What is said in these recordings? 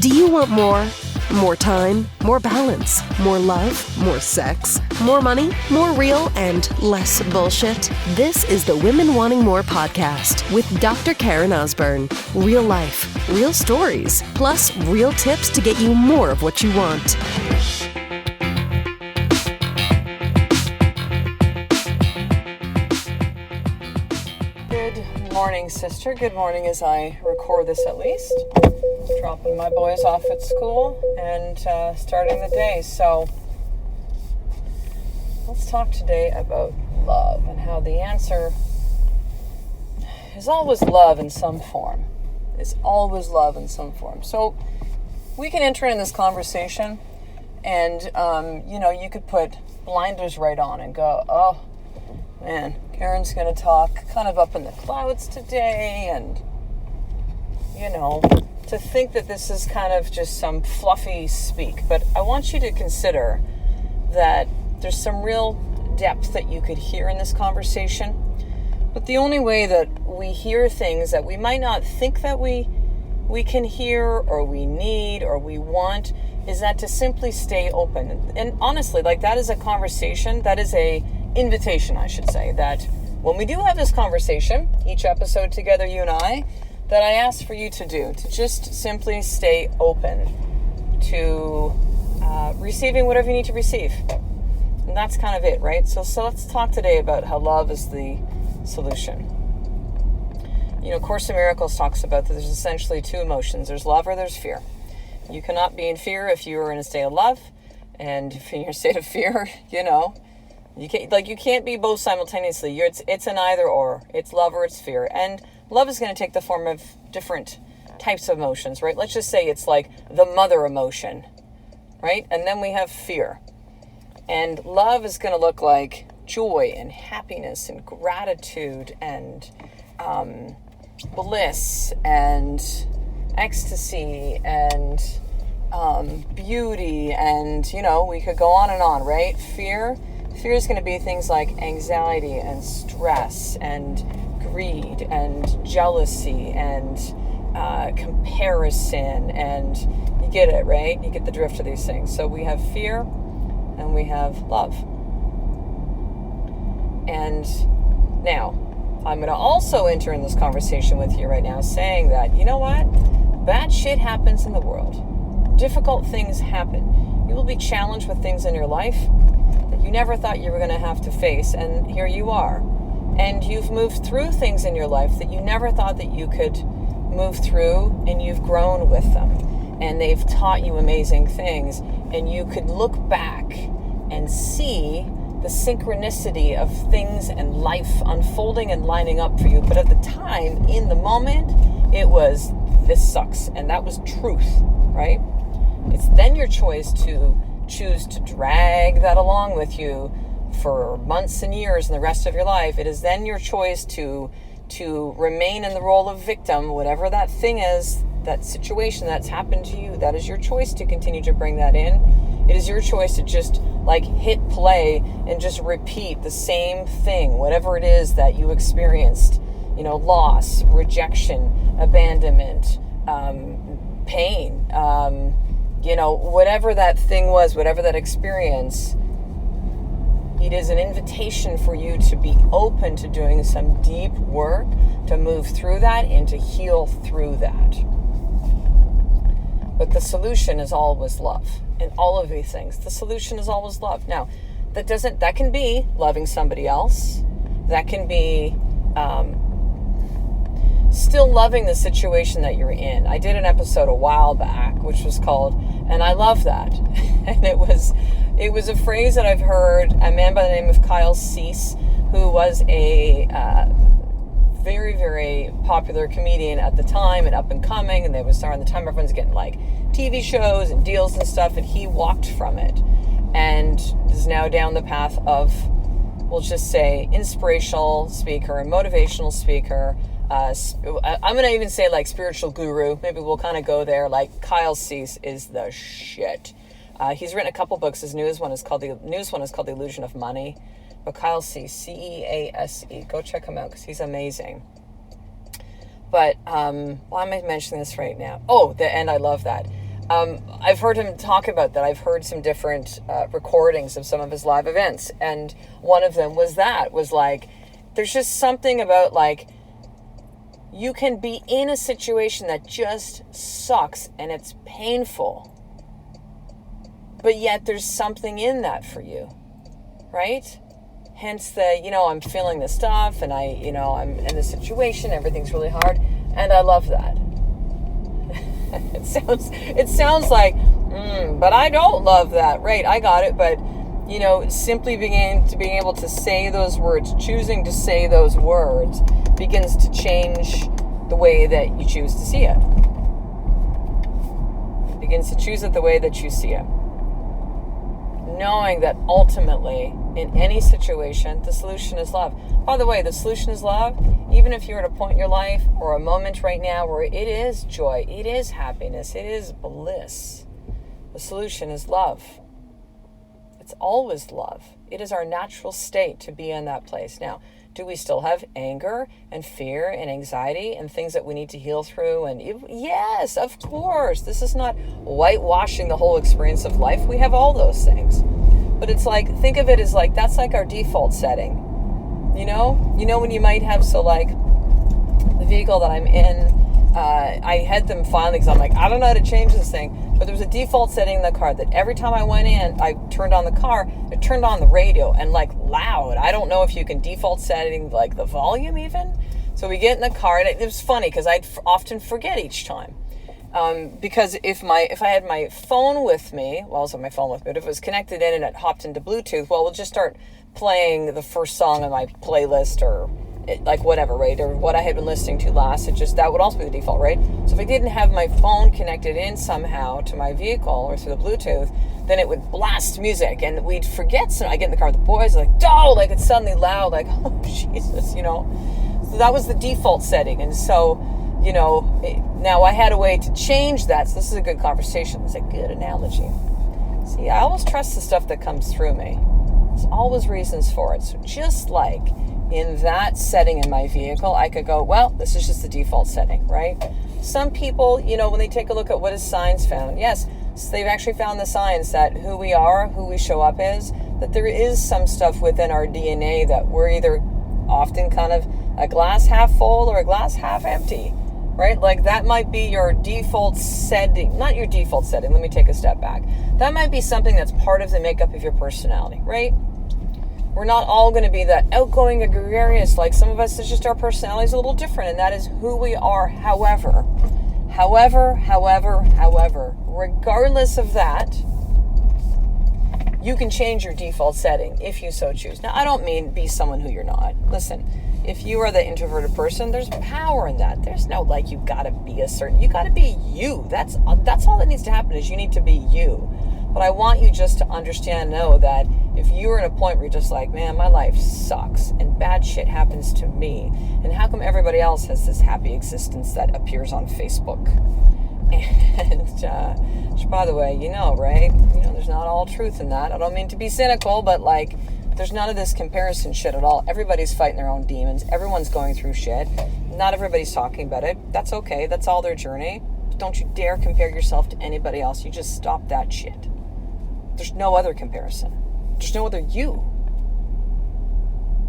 Do you want more? More time, more balance, more love, more sex, more money, more real, and less bullshit? This is the Women Wanting More podcast with Dr. Karen Osborne. Real life, real stories, plus real tips to get you more of what you want. Good morning, sister. Good morning as I record this at least. Dropping my boys off at school and starting the day. So let's talk today about love and how the answer is always love in some form. Is always love in some form. So we can enter in this conversation and, you could put blinders right on and go, oh, man, Karen's going to talk kind of up in the clouds today and, to think that this is kind of just some fluffy speak. But I want you to consider that there's some real depth that you could hear in this conversation. But the only way that we hear things that we might not think that we can hear or we need or we want is that to simply stay open. And honestly, that is a conversation, that is a invitation, I should say, that when we do have this conversation, each episode together, you and I, that I ask for you to do, to just simply stay open to receiving whatever you need to receive. And that's kind of it, right? So let's talk today about how love is the solution. Course in Miracles talks about that there's essentially two emotions. There's love or there's fear. You cannot be in fear if you are in a state of love. And if you're in a state of fear, you can't be both simultaneously. It's an either or. It's love or it's fear. And love is going to take the form of different types of emotions, right? Let's just say it's like the mother emotion, right? And then we have fear. And love is going to look like joy and happiness and gratitude and bliss and ecstasy and beauty. And, we could go on and on, right? Fear is going to be things like anxiety and stress and greed and jealousy and comparison, and you get it, right? You get the drift of these things. So we have fear and we have love. And now I'm going to also enter in this conversation with you right now saying that, you know what? Bad shit happens in the world. Difficult things happen. You will be challenged with things in your life that you never thought you were going to have to face, and here you are. And you've moved through things in your life that you never thought that you could move through, and you've grown with them. And they've taught you amazing things, and you could look back and see the synchronicity of things and life unfolding and lining up for you. But at the time, in the moment, it was, this sucks. And that was truth, right? It's then your choice to choose to drag that along with you for months and years and the rest of your life. It is then your choice to remain in the role of victim, whatever that thing is, that situation that's happened to you. That is your choice to continue to bring that in. It is your choice to just hit play and just repeat the same thing, whatever it is that you experienced, loss, rejection, abandonment, pain, whatever that thing was, whatever that experience. It is an invitation for you to be open to doing some deep work, to move through that and to heal through that. But the solution is always love. In all of these things, the solution is always love. Now, that can be loving somebody else. That can be still loving the situation that you're in. I did an episode a while back, which was called, and I love that. And it was a phrase that I've heard, a man by the name of Kyle Cease, who was a very, very popular comedian at the time and up and coming, and they was around the time everyone's getting TV shows and deals and stuff, and he walked from it and is now down the path of, we'll just say, inspirational speaker and motivational speaker. I'm going to even say spiritual guru. Maybe we'll kind of go there. Kyle Cease is the shit. He's written a couple books. His newest one is called The Illusion of Money. But Kyle Cease, C-E-A-S-E. Go check him out because he's amazing. But why am I mentioning this right now? Oh, and I love that. I've heard him talk about that. I've heard some different recordings of some of his live events, and one of them was like, there's just something about like, you can be in a situation that just sucks and it's painful, but yet there's something in that for you, right? Hence the, I'm feeling this stuff, and I'm in this situation, everything's really hard, and I love that. It sounds like, but I don't love that. Right, I got it. But, simply being able to say those words, choosing to say those words, begins to change the way that you choose to see it. Begins to choose it the way that you see it. Knowing that ultimately, in any situation, the solution is love. By the way, the solution is love. Even if you're at a point in your life or a moment right now where it is joy, it is happiness, it is bliss, the solution is love. It's always love. It is our natural state to be in that place. Now, do we still have anger and fear and anxiety and things that we need to heal through? And yes, of course. This is not whitewashing the whole experience of life. We have all those things. But it's like, think of it as like, that's like our default setting. When you might have, the vehicle that I'm in, I had them finally, because I'm like, I don't know how to change this thing. But there was a default setting in the car that every time I went in, I turned on the car, it turned on the radio, and like loud. I don't know if you can default setting like the volume even. So we get in the car, and it was funny because I'd often forget each time. Because if I had my phone with me, well, I also had my phone with me, but if it was connected in and it hopped into Bluetooth, well, we'll just start playing the first song on my playlist or whatever, right? Or what I had been listening to last. That would also be the default, right? So if I didn't have my phone connected in somehow to my vehicle or through the Bluetooth, then it would blast music and we'd forget. So I get in the car with the boys, like, oh, like it's suddenly loud, like, oh, Jesus, So that was the default setting. And so, now I had a way to change that. So this is a good conversation. It's a good analogy. See, I always trust the stuff that comes through me. There's always reasons for it. So just like in that setting in my vehicle, I could go, well, this is just the default setting, right? Some people, when they take a look at what is science found, yes, so they've actually found the science that who we are, who we show up as, that there is some stuff within our DNA that we're either often kind of a glass half full or a glass half empty, right? Like that might be your default setting, not your default setting. Let me take a step back. That might be something that's part of the makeup of your personality, right? We're not all going to be that outgoing and gregarious. Like some of us, it's just our personality is a little different, and that is who we are. However, regardless of that, you can change your default setting if you so choose. Now, I don't mean be someone who you're not. Listen, if you are the introverted person, there's power in that. There's no like you got to be you got to be you. That's all that needs to happen is you need to be you. But I want you just to understand, know that if you're in a point where you're just like, man, my life sucks and bad shit happens to me, and how come everybody else has this happy existence that appears on Facebook? And, which, by the way, right? There's not all truth in that. I don't mean to be cynical, but like, there's none of this comparison shit at all. Everybody's fighting their own demons. Everyone's going through shit. Not everybody's talking about it. That's okay. That's all their journey. But don't you dare compare yourself to anybody else. You just stop that shit. There's no other comparison. There's no other you.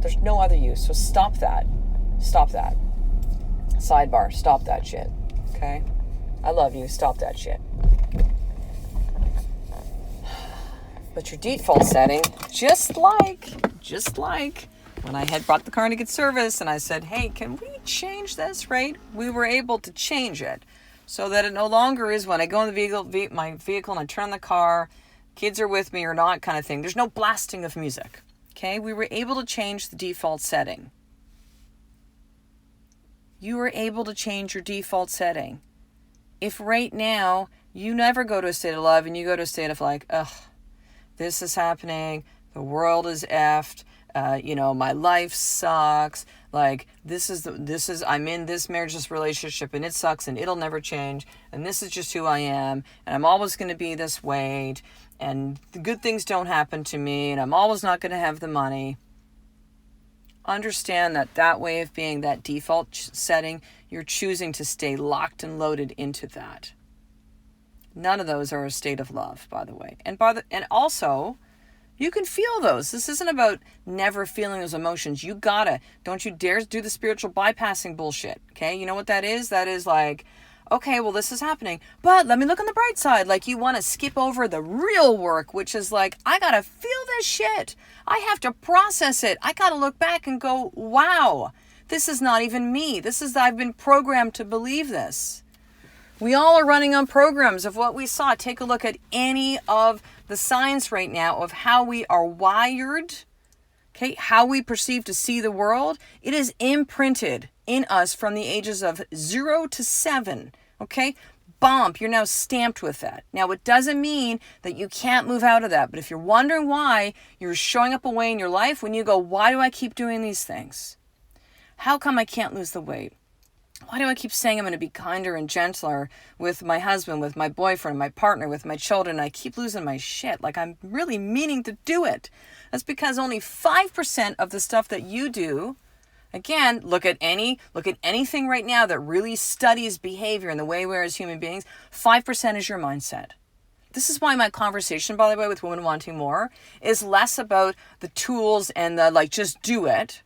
There's no other you. So stop that. Stop that. Sidebar. Stop that shit. Okay? I love you. Stop that shit. But your default setting, just like when I had brought the car to get service and I said, hey, can we change this, right? We were able to change it so that it no longer is when I go in my vehicle and I turn on the car, kids are with me or not kind of thing. There's no blasting of music, okay? We were able to change the default setting. You were able to change your default setting. If right now you never go to a state of love and you go to a state of like, ugh, this is happening, the world is effed, my life sucks, like I'm in this marriage, this relationship, and it sucks and it'll never change, and this is just who I am, and I'm always going to be this way, and the good things don't happen to me, and I'm always not going to have the money. Understand that way of being, that default setting, you're choosing to stay locked and loaded into that. None of those are a state of love, by the way. And also, you can feel those. This isn't about never feeling those emotions. Don't you dare do the spiritual bypassing bullshit. Okay? You know what that is? That is like, okay, well, this is happening, but let me look on the bright side. Like, you want to skip over the real work, which is like, I got to feel this shit. I have to process it. I got to look back and go, wow, this is not even me. I've been programmed to believe this. We all are running on programs of what we saw. Take a look at any of the signs right now of how we are wired, okay, how we perceive to see the world. It is imprinted in us from the ages of 0 to 7, okay? Bump, you're now stamped with that. Now, it doesn't mean that you can't move out of that, but if you're wondering why you're showing up a way in your life, when you go, why do I keep doing these things? How come I can't lose the weight? Why do I keep saying I'm going to be kinder and gentler with my husband, with my boyfriend, my partner, with my children? I keep losing my shit. Like, I'm really meaning to do it. That's because only 5% of the stuff that you do, again, look at anything right now that really studies behavior and the way we are as human beings, 5% is your mindset. This is why my conversation, by the way, with Women Wanting More is less about the tools and the, like, just do it.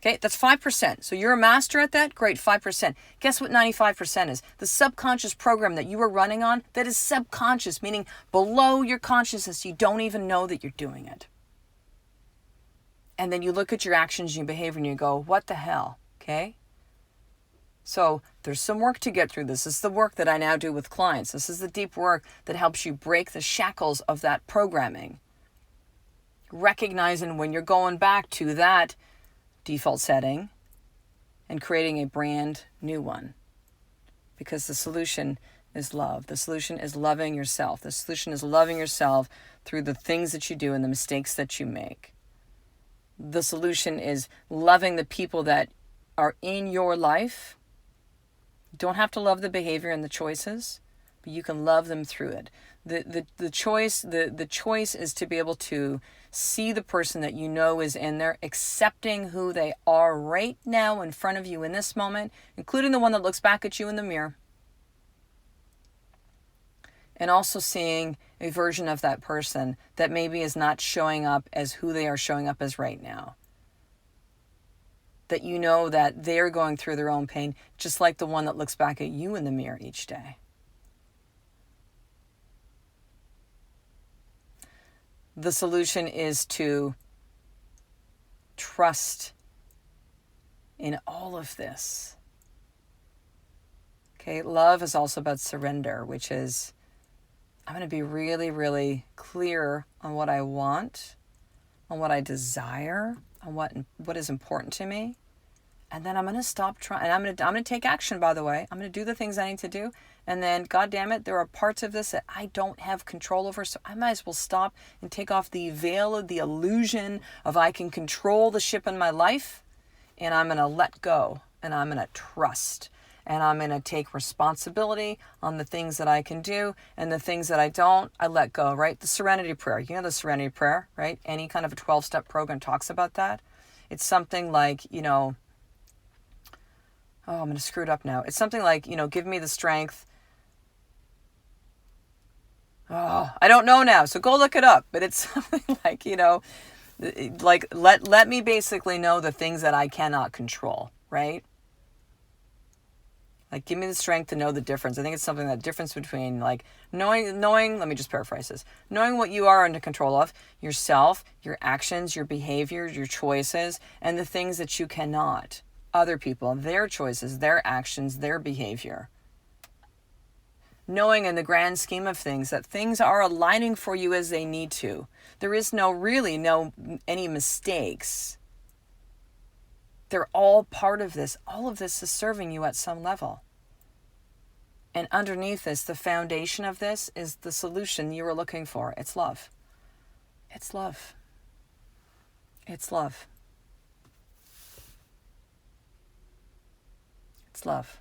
Okay, that's 5%. So you're a master at that? Great, 5%. Guess what 95% is? The subconscious program that you are running on that is subconscious, meaning below your consciousness. You don't even know that you're doing it. And then you look at your actions and your behavior and you go, what the hell? Okay? So there's some work to get through. This is the work that I now do with clients. This is the deep work that helps you break the shackles of that programming. Recognizing when you're going back to that default setting and creating a brand new one. Because the solution is love. The solution is loving yourself. The solution is loving yourself through the things that you do and the mistakes that you make. The solution is loving the people that are in your life. You don't have to love the behavior and the choices, but you can love them through it. The choice is to be able to see the person that you know is in there, accepting who they are right now in front of you in this moment, including the one that looks back at you in the mirror. And also seeing a version of that person that maybe is not showing up as who they are showing up as right now. That you know that they're going through their own pain, just like the one that looks back at you in the mirror each day. The solution is to trust in all of this. Okay, love is also about surrender, which is I'm going to be really, really clear on what I want, on what I desire, on what is important to me. And then I'm going to stop trying. And I'm going to take action, by the way. I'm going to do the things I need to do. And then, God damn it, there are parts of this that I don't have control over. So I might as well stop and take off the veil of the illusion of I can control the ship in my life. And I'm going to let go. And I'm going to trust. And I'm going to take responsibility on the things that I can do. And the things that I don't, I let go, right? The Serenity Prayer. You know the Serenity Prayer, right? Any kind of a 12-step program talks about that. It's something like, I'm going to screw it up now. It's something like, give me the strength. Oh, I don't know now. So go look it up. But it's something like, let me basically know the things that I cannot control, right? Like, give me the strength to know the difference. I think it's something that difference between like knowing, let me just paraphrase this. Knowing what you are under control of, yourself, your actions, your behaviors, your choices, and the things that you cannot. Other people, their choices, their actions, their behavior. Knowing in the grand scheme of things that things are aligning for you as they need to. There is any mistakes. They're all part of this. All of this is serving you at some level. And underneath this, the foundation of this is the solution you were looking for. It's love. It's love. It's love. It's love.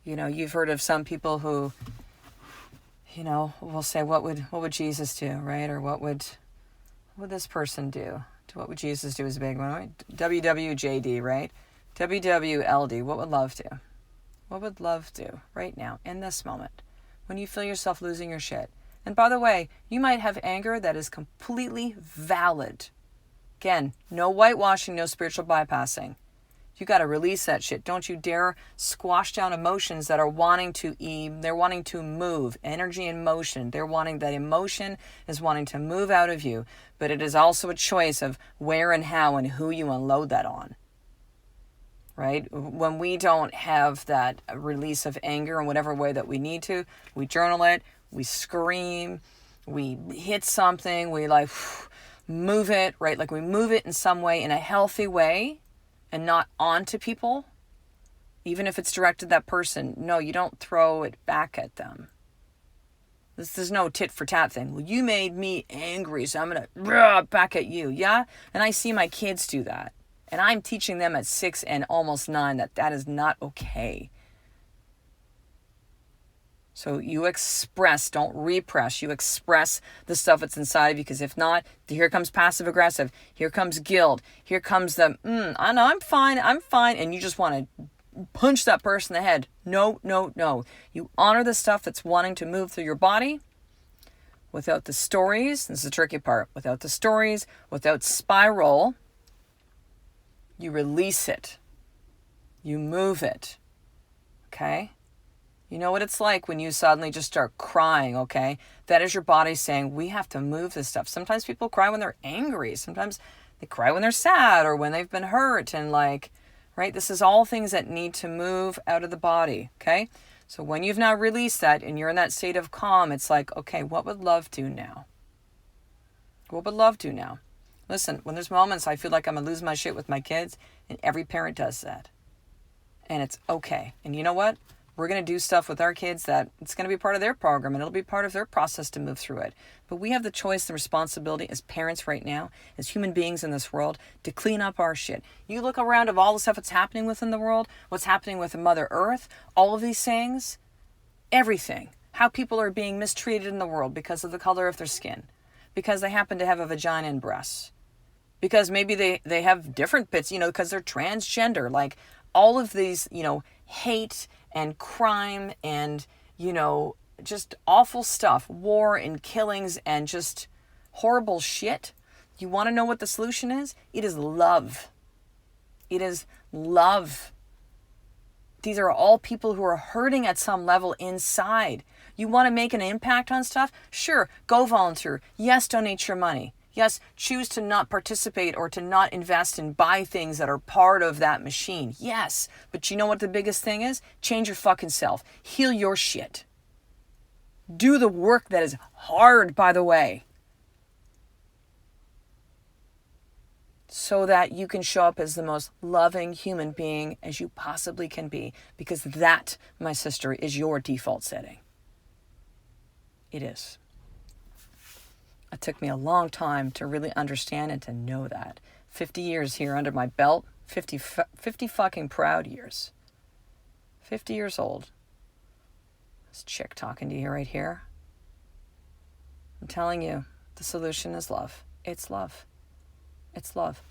You've heard of some people who, will say, what would Jesus do, right? Or what would this person do? What would Jesus do is a big one, right? WWJD, right? WWLD, what would love do? What would love do right now, in this moment, when you feel yourself losing your shit? And by the way, you might have anger that is completely valid. Again, no whitewashing, no spiritual bypassing. You got to release that shit. Don't you dare squash down emotions that are wanting to they're wanting to move. Energy and motion. They're wanting, that emotion is wanting to move out of you. But it is also a choice of where and how and who you unload that on. Right? When we don't have that release of anger in whatever way that we need to, we journal it, we scream, we hit something, we like move it, right? Like we move it in some way, in a healthy way, and not onto people, even if it's directed at that person. No, you don't throw it back at them. There's no tit for tat thing. Well, you made me angry, so I'm going to back at you. Yeah? And I see my kids do that. And I'm teaching them at 6 and almost 9 that is not okay. So you express, don't repress. You express the stuff that's inside of you, because if not, here comes passive aggressive. Here comes guilt. Here comes the, I know, I'm fine. And you just want to punch that person in the head. No. You honor the stuff that's wanting to move through your body without the stories. This is the tricky part. Without the stories, without spiral, you release it. You move it. Okay? You know what it's like when you suddenly just start crying, okay? That is your body saying, we have to move this stuff. Sometimes people cry when they're angry. Sometimes they cry when they're sad or when they've been hurt. And like, right? This is all things that need to move out of the body, okay? So when you've now released that and you're in that state of calm, it's like, okay, what would love do now? What would love do now? Listen, when there's moments I feel like I'm going to lose my shit with my kids, and every parent does that. And it's okay. And you know what? We're going to do stuff with our kids that it's going to be part of their program, and it'll be part of their process to move through it. But we have the choice and responsibility as parents right now, as human beings in this world, to clean up our shit. You look around of all the stuff that's happening within the world, what's happening with Mother Earth, all of these things, everything. How people are being mistreated in the world because of the color of their skin, because they happen to have a vagina and breasts, because maybe they have different bits, because they're transgender. Like all of these, hate and crime and, just awful stuff, war and killings and just horrible shit. You want to know what the solution is? It is love. It is love. These are all people who are hurting at some level inside. You want to make an impact on stuff? Sure, go volunteer. Yes, donate your money. Yes, choose to not participate or to not invest and buy things that are part of that machine. Yes, but you know what the biggest thing is? Change your fucking self. Heal your shit. Do the work that is hard, by the way, so that you can show up as the most loving human being as you possibly can be. Because that, my sister, is your default setting. It is. It took me a long time to really understand and to know that. 50 years here under my belt, 50 fucking proud years. 50 years old. This chick talking to you right here. I'm telling you, the solution is love. It's love. It's love.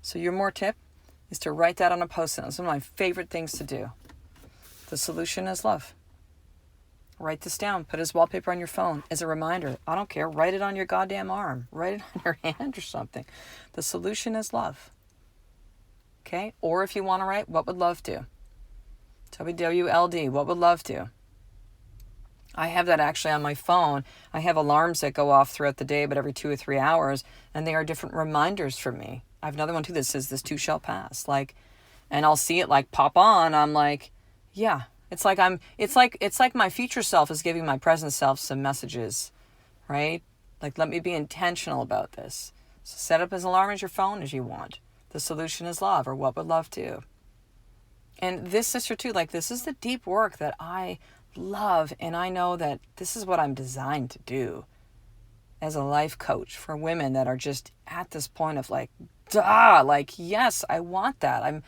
So your more tip is to write that on a post-it. It's one of my favorite things to do. The solution is love. Write this down. Put it as wallpaper on your phone as a reminder. I don't care. Write it on your goddamn arm. Write it on your hand or something. The solution is love. Okay? Or if you want to write, what would love do? WWLD. What would love do? I have that actually on my phone. I have alarms that go off throughout the day, but every 2 or 3 hours, and they are different reminders for me. I have another one too that says this too shall pass. And I'll see it pop on. I'm like, yeah. It's like my future self is giving my present self some messages, right? Let me be intentional about this. So set up as alarm as your phone as you want. The solution is love, or what would love do? And this, sister too, this is the deep work that I love, and I know that this is what I'm designed to do as a life coach for women that are just at this point of yes, I want that.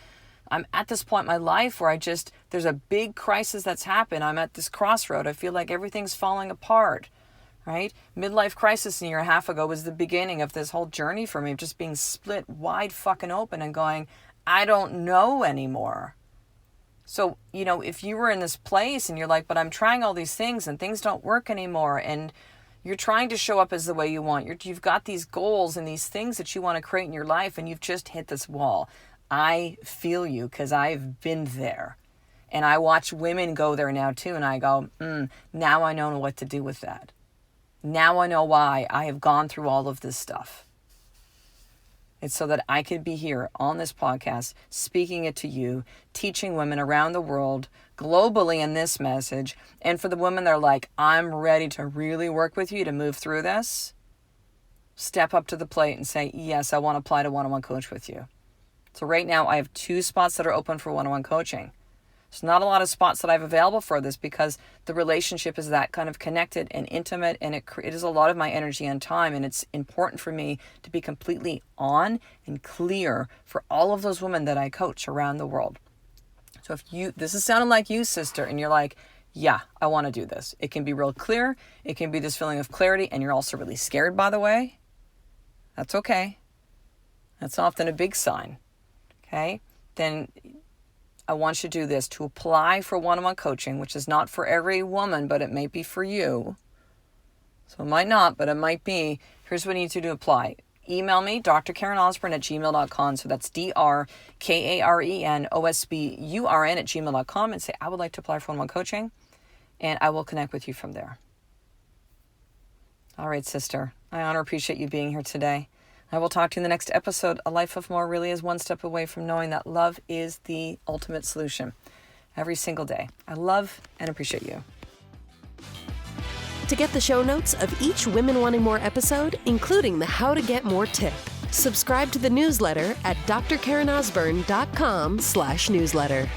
I'm at this point in my life where there's a big crisis that's happened. I'm at this crossroad. I feel like everything's falling apart, right? Midlife crisis a year and a half ago was the beginning of this whole journey for me, of just being split wide fucking open and going, I don't know anymore. So, if you were in this place and you're like, but I'm trying all these things and things don't work anymore, and you're trying to show up as the way you want, you've got these goals and these things that you want to create in your life, and you've just hit this wall. I feel you, because I've been there. And I watch women go there now too, and I go, now I know what to do with that. Now I know why I have gone through all of this stuff. It's so that I could be here on this podcast, speaking it to you, teaching women around the world, globally in this message. And for the women that are like, I'm ready to really work with you to move through this, step up to the plate and say, yes, I want to apply to one-on-one coach with you. So right now I have 2 spots that are open for one-on-one coaching. There's not a lot of spots that I have available for this, because the relationship is that kind of connected and intimate, and it is a lot of my energy and time, and it's important for me to be completely on and clear for all of those women that I coach around the world. So if this is sounding like you, sister, and you're like, yeah, I want to do this. It can be real clear. It can be this feeling of clarity, and you're also really scared, by the way. That's okay. That's often a big sign. Okay? Then I want you to do this, to apply for one-on-one coaching, which is not for every woman, but it may be for you. So it might not, but it might be. Here's what you need to do to apply. Email me, drkarenosburn@gmail.com. So that's drkarenosburn@gmail.com, and say, I would like to apply for one-on-one coaching, and I will connect with you from there. All right, sister. I honor, appreciate you being here today. I will talk to you in the next episode. A life of more really is one step away from knowing that love is the ultimate solution every single day. I love and appreciate you. To get the show notes of each Women Wanting More episode, including the How to Get More tip, subscribe to the newsletter at drkarenosburn.com/newsletter.